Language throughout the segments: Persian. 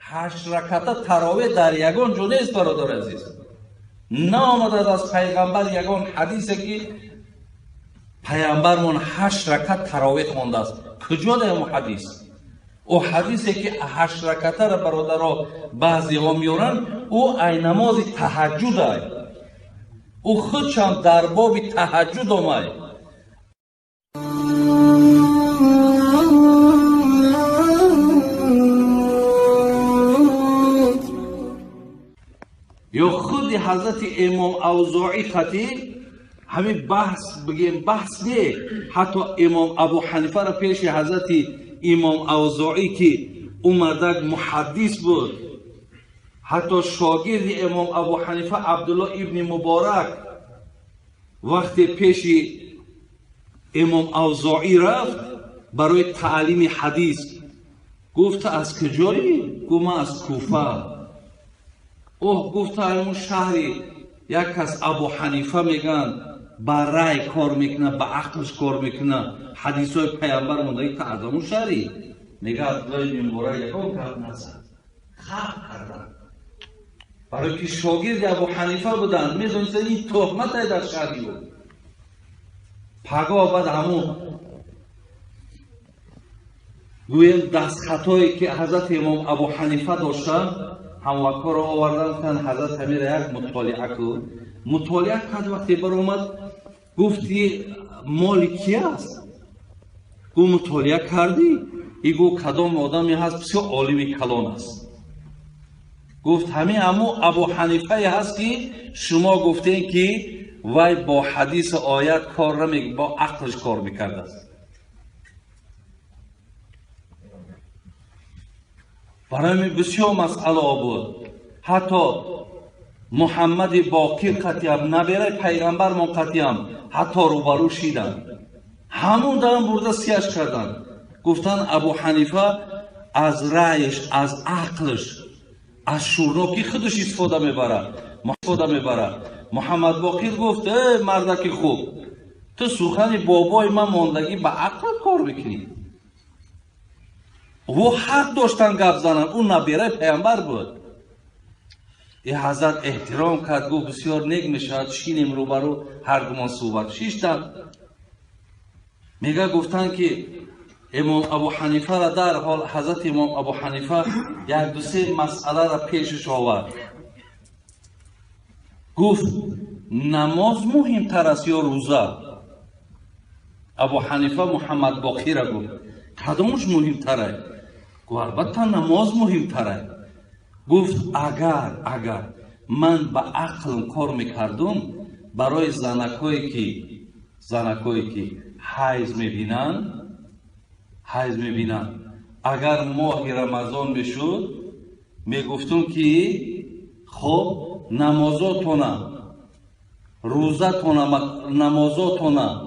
8 رکعت تراویح در یگان جا نیست برادر عزیز. نآمده از پیغمبر یگان حدیثی که پیامبرمون 8 رکعت تراویح خوانده است. کجا در اون حدیث؟ او حدیثی که 8 رکعت را برادرها بعضی ها میارن، او ای نماز تهجد است. او خودشان در باب تهجد آمد. یا خود حضرت امام اوزاعی خطیب همین بحث بگیم بحث نه، حتی امام ابو حنیفه را پیش حضرت امام اوزاعی که اومدک محدث بود، حتی شاگرد امام ابو حنیفه عبدالله ابن مبارک وقتی پیش امام اوزاعی رفت برای تعلیم حدیث، گفت از کجایی؟ گفت من از کوفه. اوه گفت همون شهری یک کس ابو حنیفه میگن با رای کار میکنه، با عقلش کار میکنه، حدیث های پیامبر مونده که از همون شهری. میگه عبدالله ابن مبارک یکم کرد نزد خب کردن برای که شاگرد ابو حنیفه بودن، میدونست این تهمت در شهری بود. پگاه بعد همون گویم دست خطایی که حضرت امام ابو حنیفه داشتن هموکا را آوردن کن حضرت همین را یک مطالعه کن. مطالعه کرد، وقتی بر اومد گفتی مال کی است؟ گو مطالعه کردی؟ ای گو کدام آدمی هست بسیار عالم کلان است. گفت همین امو ابو حنیفه هست که شما گفتین که وای با حدیث آیت کار نمیکنه، با عقلش کار میکرده است. برای بسیار مسئله بود. حتی محمد باقر قطیم نبیره پیغمبر من قطیم حتی روبرو شیدن، همون دارن برده سیاش کردن. گفتن ابو حنیفه از رایش، از عقلش، از شورناکی خودش استفاده میبره. محمد باقر گفت ای مردک خوب، تو سخن بابای من ماندگی به عقل کار میکنی. و حق داشتن گپ زنن، اون نبیره پیامبر بود. این حضرت احترام کرد، گفت بسیار نیک میشد شینیم روبرو هر دومان صحبت شیشتن. میگه گفتن که امام ابو حنیفه را در حال حضرت امام ابو حنیفه یک دو سه مسئله را پیشش آورد. گفت نماز مهمتر است یا روزه؟ ابو حنیفه محمد باقر را گفت کدامش مهمتره؟ گفت البته نماز مهمتره. گفت اگر من با عقل کار میکردم برای زنکایی که حیض میبینن اگر ماه رمضان میشد میگفتم که خب نمازاتونه روزتونه نمازاتونه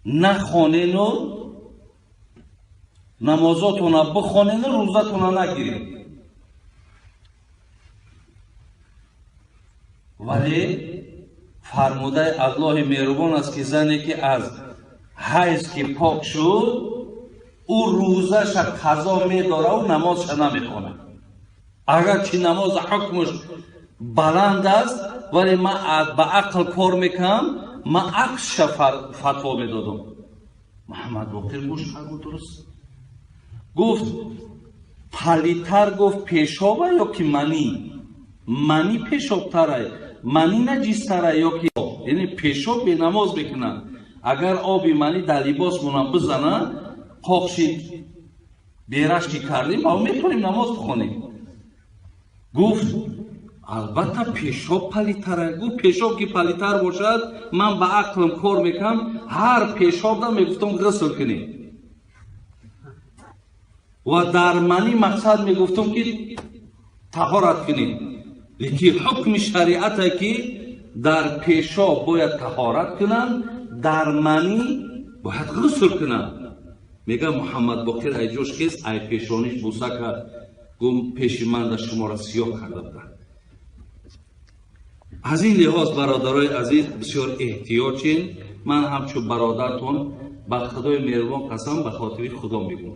نخوانین و نمازاتونه بخوانین و روزتونه نگیرین. ولی فرموده الله مهربان است که زنی که از حیض که پاک شد او روزش قضا میداره و نمازش نمیخونه. اگر چی نماز حکمش بلند است ولی من با عقل کار میکنم، من عکسش فتوا میدادم. محمد باقر گوش فرمود درست. گفت پلیتر گفت پیشابه یا که منی پیشابتره، منی نجیستره یا که یعنی پیشاب به نماز بکنن. اگر آبی منی در لباس مونم بزنن پاکشید بیرش که کردیم ما میتونیم نماز بخونیم. گفت البته پیشاب پلیتره. گفت پیشاب که پلیتر باشد من با عقلم کار میکنم، هر پیشاب دا میگفتم غسل کنیم و در منی مقصد میگفتم که طهارت کنیم. لیکن حکم شریعت که در پیشاب باید طهارت کنن، در منی باید غسل کنن. میگه محمد باقر ای جوش کس ای پیشانیش بوسه کرد، گم پیش من در شما را سیاه کرده بودن. از این لحاظ برادرای عزیز بسیار احتیاطین. من همچون برادرتون با خدای مهربان قسم به خاطر خدا میگم.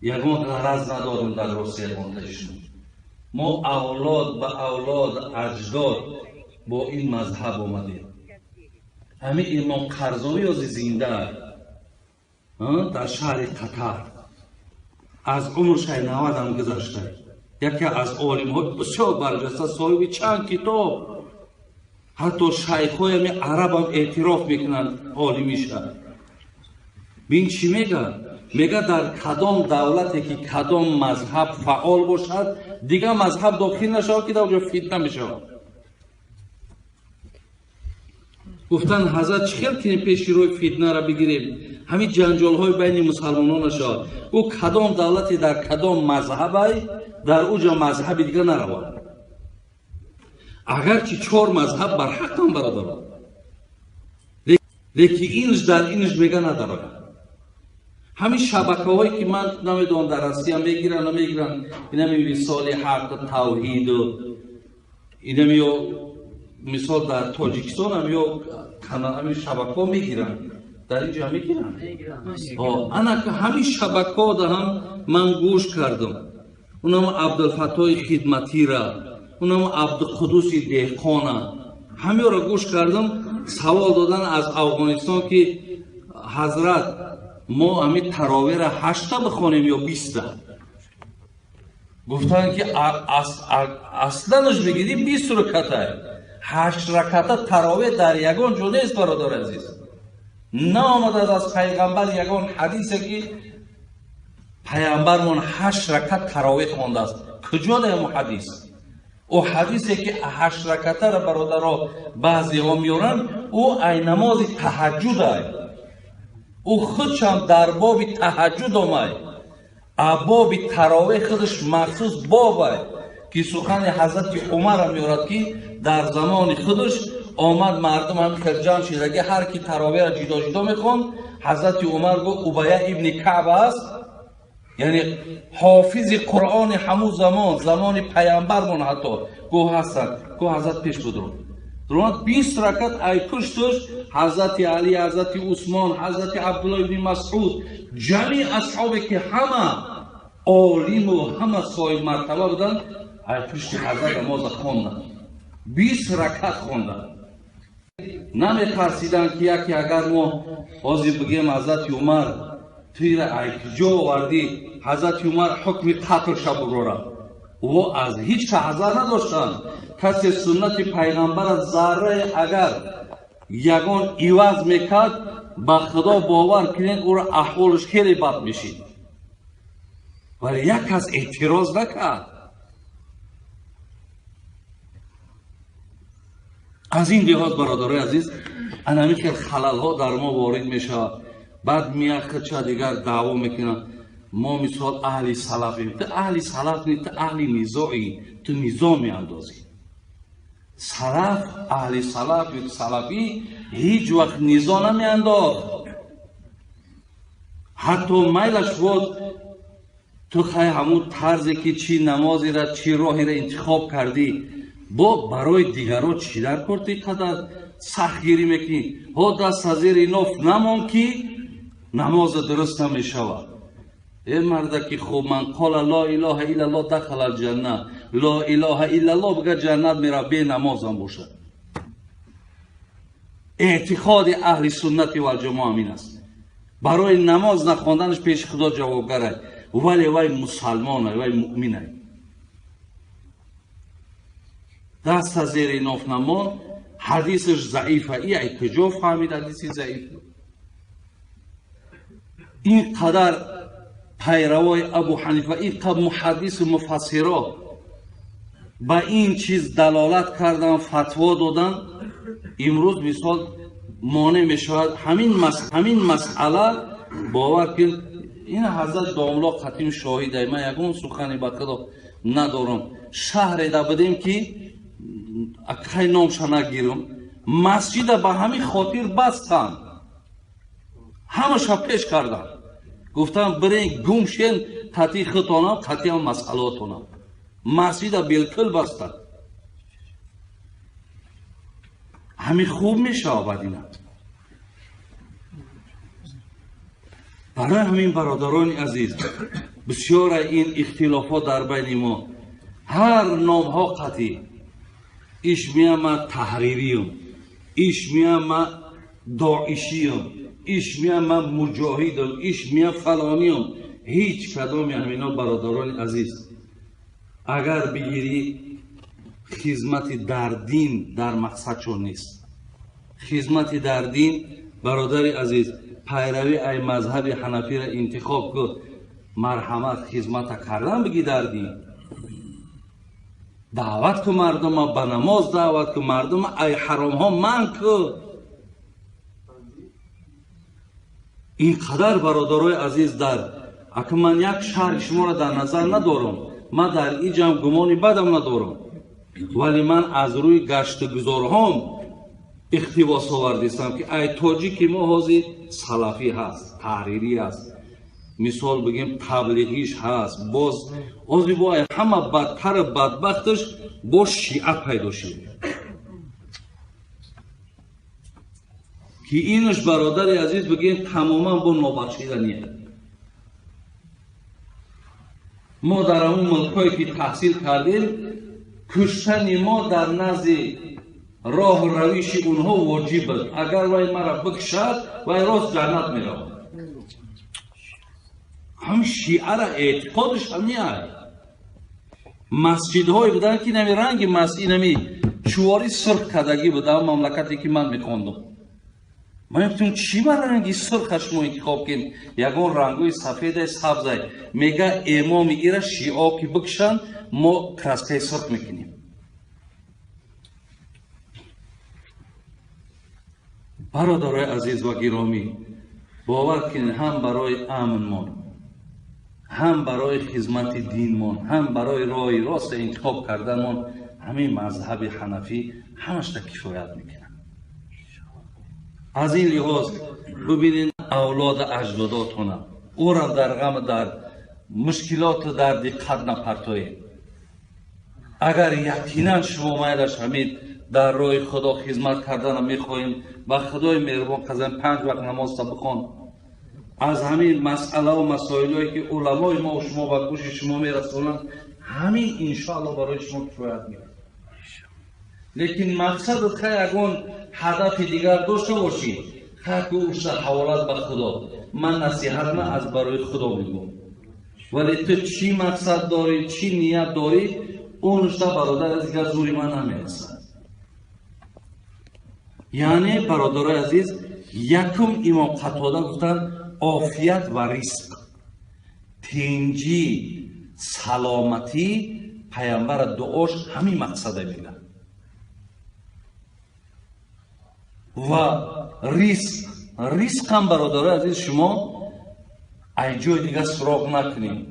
یگان غرض نداریم در روسیه ماندهشون. ما اولاد به اولاد اجداد با این مذهب آمدیم. همین امام قرضاوی از زنده در شهر قطر از عمرش 90 هم گذشته. یکی از عالم های بسیار برجسته، صاحب چند کتاب، حتی شیخ های عرب هم اعتراف میکنند عالمیشه. بین چی میگه؟ میگه در کدام دولتی که کدام مذهب فعال باشد دیگه مذهب داخل نشود که در اونجا فتنه میشود. گفتن حضرت چخیل کنیم پیش روی فتنه را بگیریم، همین جنجال های بین مسلمانان نشود. او کدام دولتی در کدام مذهبی در اونجا مذهب دیگه نرود. اگرچه 4 مذهب بر حق هم برادر، لیکن اینش در اینش میگه نداره. همین شبکه هایی که من نمیدونم در روسیه میگیرن نمیگیرن، این همین مثال حق توحید و این مثال در تاجیکستان همین شبکه ها میگیرن، در اینجا میگیرن. انا که همین شبکه ها در هم من گوش کردم. اونم عبدالفتاح خدمتی را، اونم عبدالقدوس دهقان، همین را گوش کردم. سوال دادن از افغانستان که حضرت ما همین تراویح را 8 بخونیم یا 20. گفتن که اصلنش بگیری 20 رکعته، 8 رکعته تراویح در یگان جا نیست برادر عزیز. نه آمده از پیغمبر یگان حدیثه که پیامبرمون 8 رکعت تراویح خوانده است. کجا ده اون حدیث؟ او حدیثی که 8 رکعته را برادرها بعضی ها میارن، او ای نماز تهجد ای. او خودش هم در باب تهجد آمد. باب تراویح خودش مخصوص باب ای که سخن حضرت عمر هم میارد که در زمان خودش آمد مردم هم خرجان شده که هر کی تراویح را جدا جدا میخوان. حضرت عمر گفت اوبیه ابن کعب است، یعنی حافظ قرآن همون زمان پیامبرمون حتی گو هستند. گو حضرت پیش بدرون درون 20 رکعت ای پشتش حضرت علی، حضرت عثمان، حضرت عبدالله بن مسعود، جمعی اصحابی که همه عالم و همه صاحب مرتبه بودن ای پشت حضرت نماز خوندن. 20 رکعت خوندن. نمی‌ترسیدن که یکی اگر ما بازی بگیم حضرت عمر تیر ایکجا وردی حضرت عمر حکم قتل شب را و از هیچ حذر نداشتن. کسی سنت پیغمبر ذره اگر یگان ایواز میکرد با خدا باور کنید او را احوالش خیلی بد میشید، ولی یک کس اعتراض نکرد. از این لحاظ برادرای عزیز انمی که خلل ها در ما وارد میشه، بعد میاد چه دیگر دعوا میکنن ما مثال اهل سلفیم. تو اهل سلف نیست، تو اهل نزاعی، تو نظام میاندازی. سلف اهل سلفی هیچ وقت نزاع نمیانداخت. حتی میلش بود تو خیلی همون طرزی که چی نمازی را چی راهی را انتخاب کردی با برای دیگران چی در کردی قدر سختگیری میکنی. ها دست از زیر ناف نمان که نماز درست نمیشود. ای مرد که خوب من قال لا اله الا الله دخل الجنه، لا اله الا الله بگه جنت میره بی نماز هم باشد. اعتقاد اهل سنت و جماعه همین است. برای نماز نخواندنش پیش خدا جوابگره، ولی وی مسلمانه، وی مؤمنه. دست از زیر ناف نمان حدیثش ضعیفه. ای کجا فهمید حدیثی ضعیفه؟ این قدر پیروای ابو حنیفه، این قدر محدث و مفسرا با این چیز دلالت کردن، فتوا دادن. امروز مثال مانع می شود همین مسئله. باور کن این حضرت داملا خطیم شاهده. من یکون سخنی با خدا ندارم. شهر دا بدیم که اکای نامش نگیرم، مسجد به همین خاطر بستن، همه شب پیش کردن، گفتن برین گم شین قطعی خطانا قطعی هم مسئلاتونا. مسجد بالکل بستن. همین خوب میشه آبادینا. برای همین برادران عزیز بسیار این اختلافات در بین ما هر نام ها قطعی ایش میام من تحریریم، ایش میام من داعشیم، ایش میام من مجاهدم، ایش میام فلانیم. هیچ کدام همینا برادران عزیز اگر بگیری خدمت در دین در مقصد چون نیست. خدمت در دین برادر عزیز پیروی ای مذهب حنفی را انتخاب که مرحمت خدمت کردن بگی در دین، دعوت که مردم به نماز دعوت که مردم ای حرام ها من که اینقدر برادرای عزیز در اگه من یک شهر شما را در نظر ندارم، من در این جمع گمانی بدم ندارم، ولی من از روی گشت گذارهام اقتباس آوردیستم که ای تاجیکی ما حاضی سلفی هست، تحریری هست، مثال بگیم تبلیغیش هست، باز حاضی با همه بدتر بدبختش با شیعه پیدا شد که اینش برادر عزیز بگیم تماما با نابخشیدنیه. ما در اون ملکایی که تحصیل کردیم کشتن ما در نزد راه و روش اونها واجب است. اگر وای مرا بکشد وای راست جنت میرود. هم شیعه را اعتقادش هم نیست. مسجدهای بودن که نمی رنگ مسجد نمی چواری سرخ کدگی بودن مملکتی که من میخوندم. من گفتم چی بر رنگی سرخش ما انتخاب کنیم؟ یگان رنگوی سفید سبز میگه امام ایره شیعه که بکشن ما کرسکه سرخ میکنیم. برادرای عزیز و گرامی باور کنید هم برای امنمان، هم برای خدمت دینمان، هم برای راه راست انتخاب کردنمان همین مذهب حنفی همش تا کفایت میکنه. از این لحاظ ببینید اولاد اجداداتون او را در غم در مشکلات در دقت نپرتوید. اگر یقینا شما مایلش همین در راه خدا خدمت کردن میخواهیم و خدای مهربان قزم 5 وقت نماز تا بخوان، از همین مسئله و مسائلی که علمای ما و شما و گوش شما میرسونند همین انشاءالله برای شما کفایت میکنه. لیکن مقصد خیلی اگون هدف دیگر داشته باشید خیلی که اوش حوالت به خدا، من نصیحت نه از برای خدا میگم، ولی تو چی مقصد داری چی نیت داری اونش برادر از دیگر زوری من نمیرسد. یعنی برادر عزیز یکم امام قتاده گفتن عافیت و رزق، تنجی سلامتی پیامبر دعاش همین مقصده میگن و رزق هم برادر عزیز شما ای جای دیگه سراغ نکنید.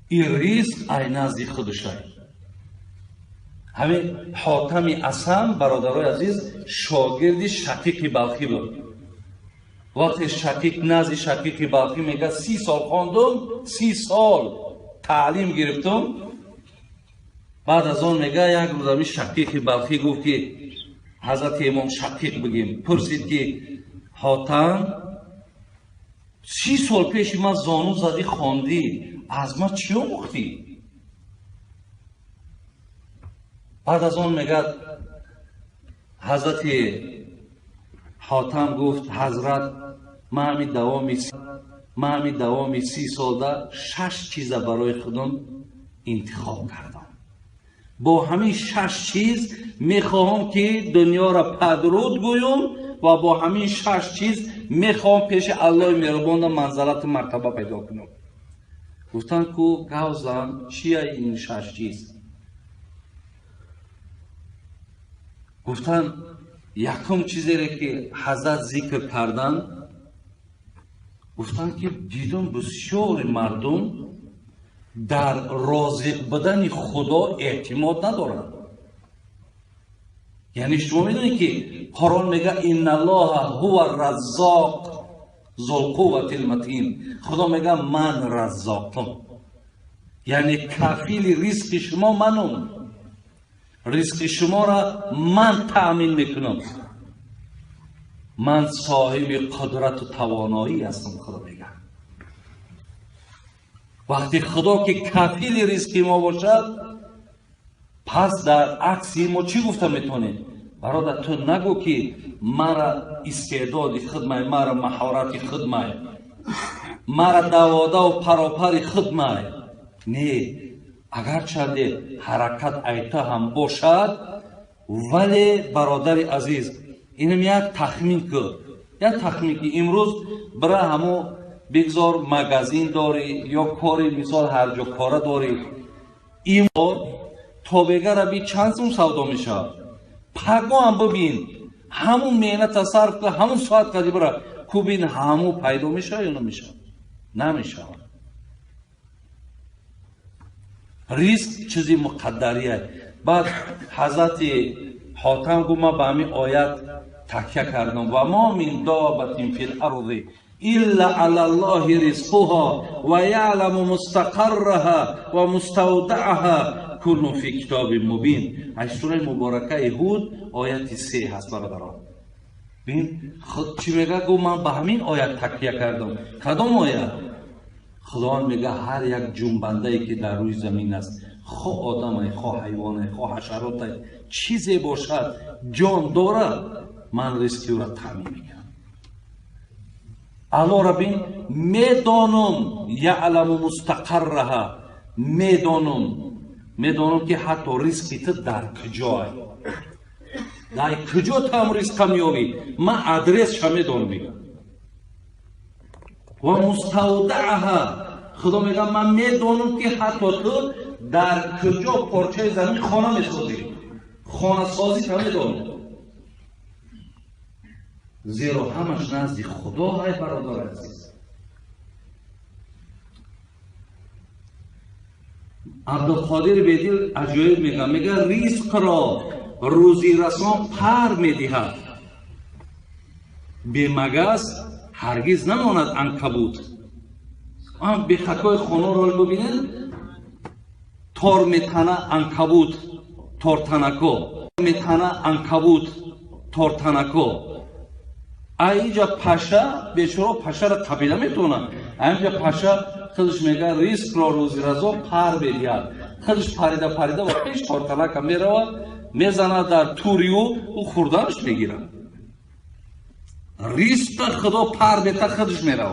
این رزق ای نزد خودش همین حاتم اصم برادر عزیز شاگرد شقیق بلخی بود. وقتی شقیق نزد شقیق بلخی میگه 30 سال خواندم، 30 سال تعلیم گرفتم. بعد از اون میگه یک روز همین شقیق بلخی گفت که حضرت امام شقیق بگیم پرسید که حاتم 30 سال پیش من زانو زدی خواندی از ما چی آموختی؟ بعد از اون میگه حضرت حاتم گفت حضرت من همین دوام 30 سال در 6 چیز برای خودم انتخاب کردم. با همین 6 چیز میخواهم که دنیا را پدرود گویم و با همین 6 چیز میخواهم پیش الله مهربان منزلت مرتبه پیدا کنم. گفتن که گوزم چیه این 6 چیز؟ گفتن یکم چیزی را که حضرت ذکر کردن، گفتن که دیدم بسیار مردم در رازق بدن خدا اعتماد ندارند. یعنی شما میدونید که قرآن میگه ان الله هو الرزاق ذو القوة المتین، خدا میگه من رزاقم، یعنی کفیل رزق شما منم، رزق شما را من تأمین میکنم، من صاحب قدرت و توانایی هستم. خدا میگه وقتی خدا که کفیل ریزقی ما باشد، پس در عکسی ما چی گفته میتونیم؟ برادر تو نگو که مرا استعداد خدمت، مرا مهارت خدمت، مرا دوادا و پراپر خدمت. نه، اگر چنده حرکت ایتا هم باشد، ولی برادر عزیز اینم یک تخمین که امروز برای همو بگذار مگزین داری یا کاری مثال هر جا کاره داری، این توبگه را بی چند سوم سودا میشه، پگو هم ببین همون مهنت صرف که همون ساعت قدی برا کوبین همون پیدا میشه یا نمیشه؟ نمیشه. ریسک چیزی مقدریه. بعد حضرت حاتم گفت من به همین آیت تکیه کردم و ما من دابت فی الارض الا علی الله رزقها و یعلم مستقرها و مستودعها کل فی کتاب مبین. از سوره مبارکه هود آیت 3 هست برادران. ببین چی میگه؟ گفت من به همین آیت تکیه کردم. کدام آیت؟ خدا میگه هر یک جنبنده ای که در روی زمین است، خواه آدم خواه حیوان خواه حشرات چیزی باشد جان داره، من رزقی را تامین میکنم. الله را بین میدانم یعلم مستقرها، میدانم که حتی رزقی تو در کجای، در کجا تو هم رزق میابی، من ادرس شما میدانم. میگم و مستودعها، خدا میگه من میدانم که حتی تو در کجا پارچه زمین خانه میسازی، خانه سازی تو میدانم. زیرا همش نزد خدا های برادر عزیز. عبدالقادر بیدل عجایب میگه رزق را روزی رسان پر میدهد، به مگس هرگز نماند عنکبوت. به خطای خانه را ببینید، تار میتنه عنکبوت تار تنکو، میتنه عنکبوت تار تنکو. اینجا پشه بیچاره پشه را قبیله میتونه، اینجا پشه خودش میگه ریسک را روزی رضا پر بدهد. خودش پریده و پیش تار تنک میره میزنه در توریو او خوردنش میگیره. ریسک خدا پر بده خودش میره.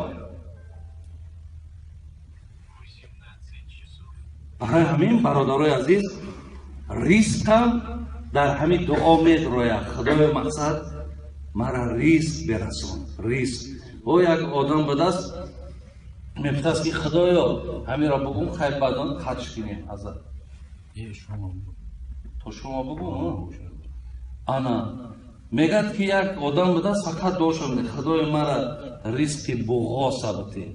برای همین برادرای عزیز ریسک هم در همین دعا میدروید. خدای مقصد مرا ریسک برسون. ریسک او یک آدم به دست میفتست که خدایا همین را بگم خیلی بدان خدش کنیم ازت. تو شما بگم انا میگد که یک آدم به دست فقط دعا شد خدای مرا ریسک بغاس بده.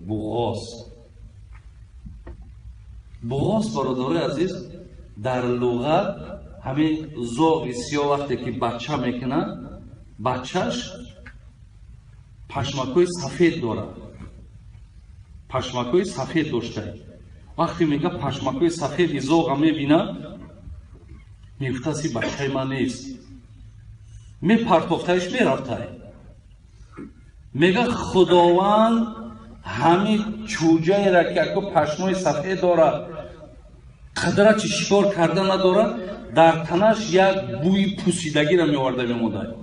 بغاس برادرای عزیز در لغت همین زاغ سیاه وقتی که بچه میکنه، بچهش پشمکوی سفید داره، پشمکوی سفید داشته. وقتی میگه پشمکوی سفید زاغ میبینه میگفته سی بچه من نیست، میپرتافتهش میرفته. میگه خداوند همین چوجه را که پشمای سفید داره قدرت شکار کردن نداره، در تنش یک بوی پوسیدگی را میورده میموده،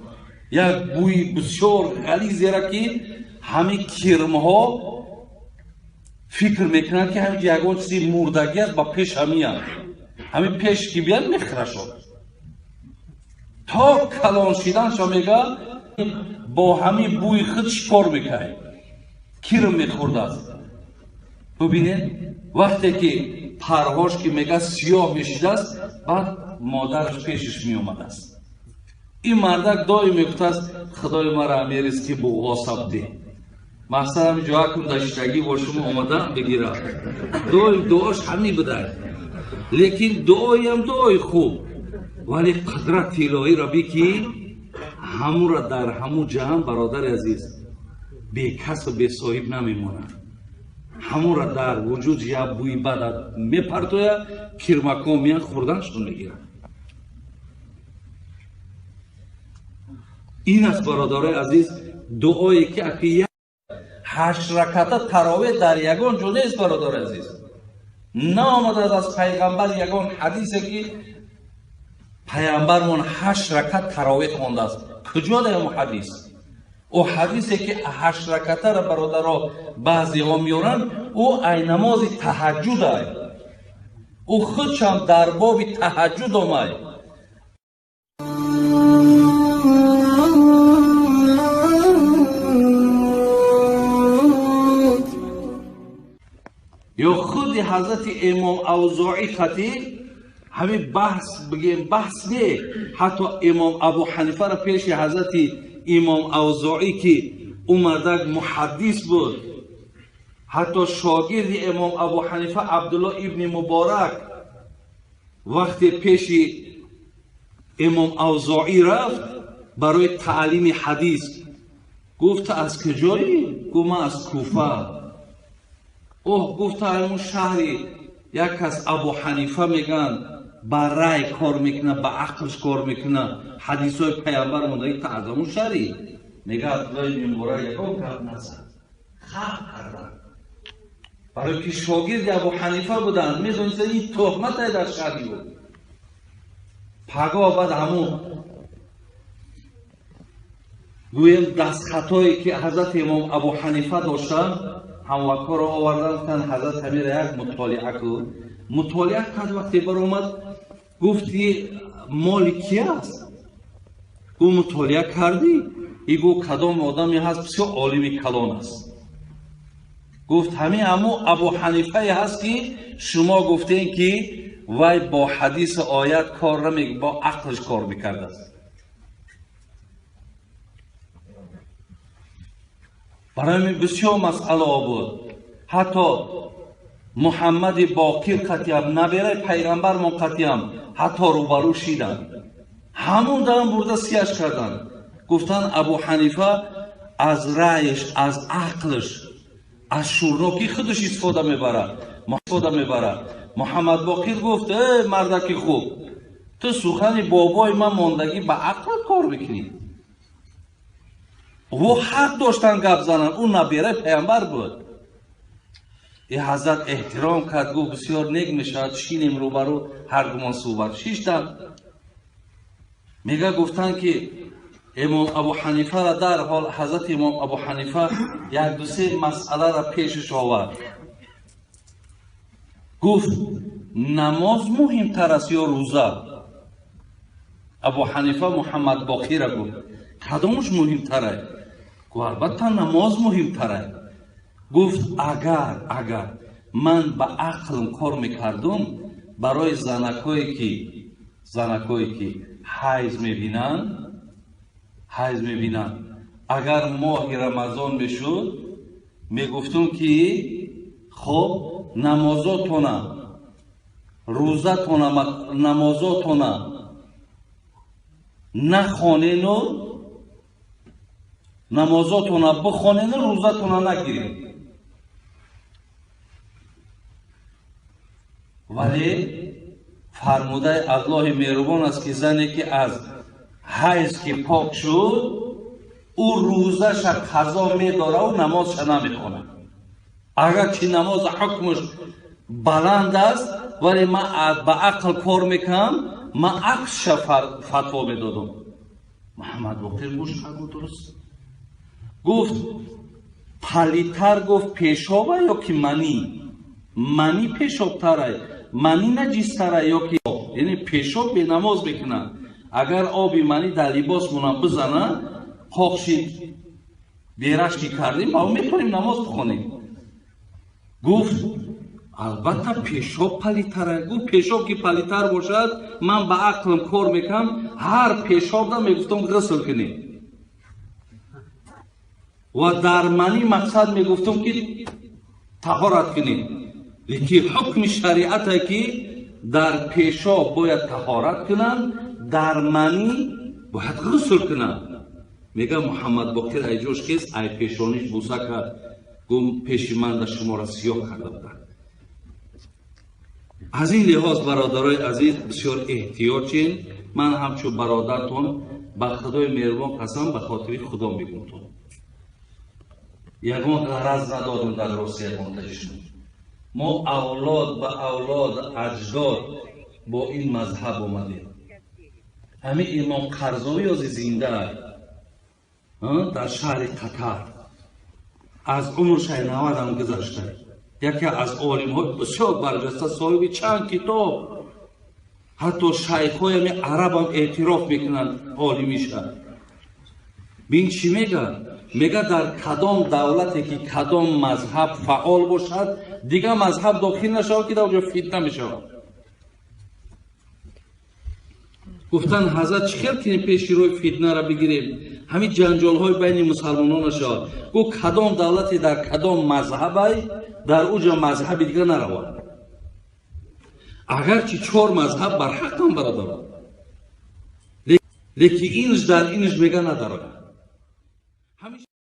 یک بوی بسیار غلیظی را که همین کرمها فکر میکنن که همین یگان چیزی مردگی است با پیش همیان، همین پیش که بیاد میخره شد تا کلان شدن شو میگه با همین بوی خود شکار میکنه، کرم میخورده است. ببینید وقتی که پرهاش که میگه سیاه میشیده است، بعد مادرش پیشش میومده است. این مردک دایی میگفته است خدای مرا امیریست که بغاس بده. مثلا همین جا کن داشتگی با شما اومده بگیره، دعاش همین بده، لیکن دعایی هم دعای خوب، ولی قدرت الهی را بی که همون را در همون جهان برادر عزیز بی کس و بی صاحب نمیمونه. همون را در وجود یا بوی بد میپرتویه، کرمکا میان خوردنشون میگیره. این است برادرای عزیز دعایی که 8 رکعت تراویح در یگان جا نیست برادر عزیز. نامده از پیغمبر یگان حدیثه که پیامبرمون 8 رکعت تراویح خوانده است. کجا در اون حدیث؟ او حدیثی که 8 رکعت را برادرها بعضی ها میارن، او ای نماز تهجد است. او خودش هم در باب تهجد آمد. یا خود حضرت امام اوزاعی خطیب همین بحث بگیم بحث نه، حتی امام ابو حنیفه را پیش حضرت امام اوزاعی که اومدک محدث بود، حتی شاگرد امام ابو حنیفه عبدالله ابن مبارک وقتی پیش امام اوزاعی رفت برای تعلیم حدیث، گفت از کجایی؟ گفت من از کوفه. اوه گفت همون شهری یک کس ابو حنیفه میگن با رای کار میکنه، با عقلش کار میکنه، حدیث های پیامبر مونده تا از همون شهری. میگه عبدالله ابن مبارک یکم کرد نزد خب کردن برای که شاگرد ابو حنیفه بودن، میدونید این تهمت در شهری بود. پگاه بعد همون گویم دست خطایی که حضرت امام ابو حنیفه داشتن هموکا را آوردن کن حضرت امیر یک مطالعه کن. مطالعه کرد، وقتی بر اومد گفتی مال کی است؟ گو مطالعه کردی؟ ای گو کدام آدمی هست بسیار عالم کلان است. گفت همین همو ابو حنیفه هست که شما گفتین که وای با حدیث آیت کار نمیکنه، با عقلش کار میکرده است. برای من بسیار مسئله بود. حتی محمد باقر قطیم نبیره پیغمبر من قطیم حتی روبرو شیدن، همون دارم برده سیاش کردن. گفتن ابو حنیفه از رایش، از عقلش، از شورناکی خودش استفاده میبره. محمد باقر گفت ای مردکی خوب، تو سخن بابای من ماندگی به عقل کار میکنی. و حق داشتن گپ زنن، اون نبیره پیامبر بود. این حضرت احترام کرد، گفت بسیار نیک میشد شینیم روبرو هر گمان صحبت شیشتن. میگه گفتن که امام ابو حنیفه را در حال حضرت امام ابو حنیفه یک دو سه مسئله را پیشش آورد. گفت نماز مهمتر است یا روزه؟ ابو حنیفه محمد باقر را گفت کدامش مهمتره؟ گفت البته نماز مهمتره. گفت اگر من به عقلم کار میکردم برای زنکایی که حیض میبینن اگر ماه رمضان میشد میگفتم که خب نمازاتونه روزتونه نمازاتونه نخوانین و نمازاتونه بخوانین و روزتونه نگیرین. ولی فرموده الله مهربان است که زنی که از حیض که پاک شد او روزش قضا میداره و نمازش نمیخونه. اگر که نماز حکمش بلند است ولی من با عقل کار میکنم، من عکسش فتوا میدادم. محمد باقر گوش کرد درست گفت پلیتر گفت پیشابه یا که منی پیشابتره، منی نجیستره یا که یعنی پیشاب به نماز بکنن. اگر آبی منی در لباس مونم بزنن پاکشید بیرش که کردیم ما میتونیم نماز بخونیم. گفت البته پیشاب پلیتره. گفت پیشاب که پلیتر باشد من به عقلم کار میکنم، هر پیشاب دا میگفتم غسل کنیم و در منی مقصد میگفتم که طهارت کنیم. لیکن حکم شریعت که در پیشاب باید طهارت کنن، در منی باید غسل کنن. میگه محمد باقر ایجوش کس ای پیشانیش بوسه کرد، گم پیش من در شما را سیاه کرده بودن. از این لحاظ برادرای عزیز بسیار احتیاطین. من همچون برادرتون به خدای مهربان قسم به خاطر خدا میگم، یگان غرض ندارم در راسته منتجشون. ما اولاد به اولاد اجداد با این مذهب اومدیم. همین امام قرضاوی از زنده در شهر قطر از عمرش 90 هم گذشته، یکی از عالم های بسیار برجسته، صاحب چند کتاب، حتی شیخ های عرب هم اعتراف میکنند عالمیشه. بین چی میگه؟ میگه در کدام دولتی که کدام مذهب فعال باشد دیگه مذهب داخل نشود که در اونجا فتنه میشود. گفتن حضرت چیکار کنیم پیش روی فتنه را بگیریم، همین جنجال های بین مسلمانان نشود. گفت کدام دولتی در کدام مذهبی در اونجا مذهب دیگه نرود، اگرچه 4 مذهب بر حق هم برادر، لیکن اینش در اینش میگه نداره.